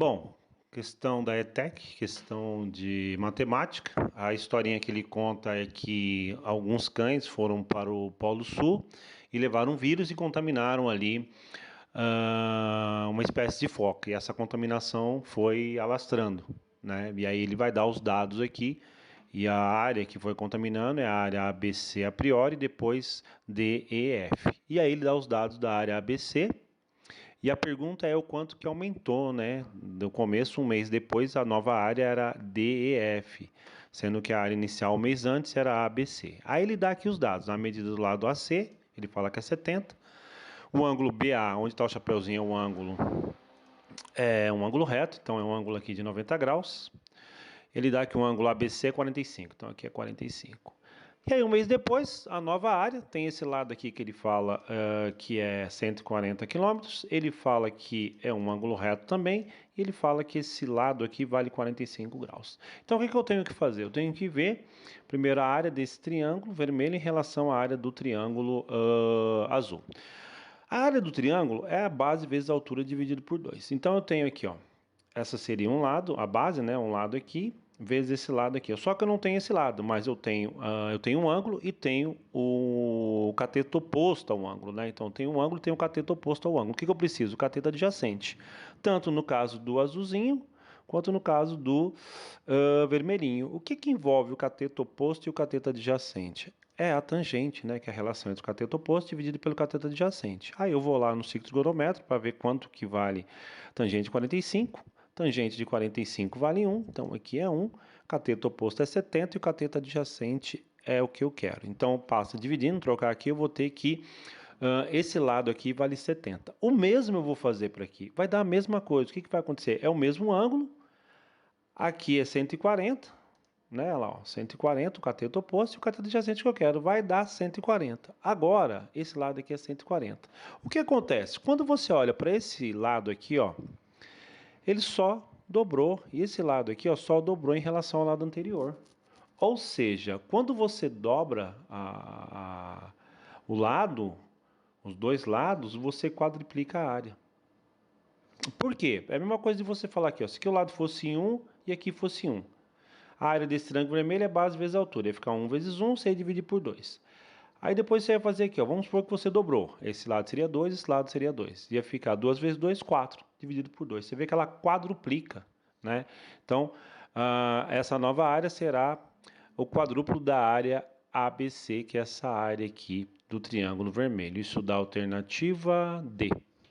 Bom, questão da ETEC, questão de matemática. A historinha que ele conta é que alguns cães foram para o Polo Sul e levaram um vírus e contaminaram ali uma espécie de foca. E essa contaminação foi alastrando, né? E aí ele vai dar os dados aqui. E a área que foi contaminando é a área ABC a priori, depois D, E, F. E aí ele dá os dados da área ABC. E a pergunta é o quanto que aumentou, né? Do começo, um mês depois, a nova área era DEF, sendo que a área inicial, um mês antes, era ABC. Aí ele dá aqui os dados. Na medida do lado AC, ele fala que é 70. O ângulo BA, onde está o chapeuzinho, é um ângulo reto, então é um ângulo aqui de 90 graus. Ele dá aqui um ângulo ABC é 45, então aqui é 45. E aí um mês depois, a nova área, tem esse lado aqui que ele fala que é 140 quilômetros, ele fala que é um ângulo reto também, e ele fala que esse lado aqui vale 45 graus. Então o que eu tenho que fazer? Eu tenho que ver primeiro a área desse triângulo vermelho em relação à área do triângulo azul. A área do triângulo é a base vezes a altura dividido por 2. Então eu tenho aqui, ó, essa seria um lado, a base, né, um lado aqui, vezes esse lado aqui. Só que eu não tenho esse lado, mas eu tenho um ângulo e tenho o cateto oposto ao ângulo, né? Então eu tenho um ângulo e tenho o cateto oposto ao ângulo. O que eu preciso? O cateto adjacente. Tanto no caso do azulzinho, quanto no caso do vermelhinho. O que envolve o cateto oposto e o cateto adjacente? É a tangente, né, que é a relação entre o cateto oposto dividido pelo cateto adjacente. Aí eu vou lá no ciclotrigonométrico para ver quanto que vale tangente de 45. Tangente de 45 vale 1, então aqui é 1. Cateto oposto é 70 e o cateto adjacente é o que eu quero. Então, passa dividindo, trocar aqui, eu vou ter que... esse lado aqui vale 70. O mesmo eu vou fazer para aqui. Vai dar a mesma coisa. O que vai acontecer? É o mesmo ângulo. Aqui é 140, né? Olha lá, ó, 140, o cateto oposto e o cateto adjacente que eu quero. Vai dar 140. Agora, esse lado aqui é 140. O que acontece? Quando você olha para esse lado aqui, ó, ele só dobrou, e esse lado aqui, ó, só dobrou em relação ao lado anterior. Ou seja, quando você dobra o lado, os dois lados, você quadriplica a área. Por quê? É a mesma coisa de você falar aqui, ó, se aqui o lado fosse 1 e aqui fosse 1. A área desse triângulo vermelho é base vezes a altura, ia ficar 1 vezes 1, você ia dividir por 2. Aí depois você ia fazer aqui, ó, vamos supor que você dobrou. Esse lado seria 2, esse lado seria 2. Ia ficar 2 vezes 2, 4, dividido por 2. Você vê que ela quadruplica, né? Então, essa nova área será o quadruplo da área ABC, que é essa área aqui do triângulo vermelho. Isso dá a alternativa D.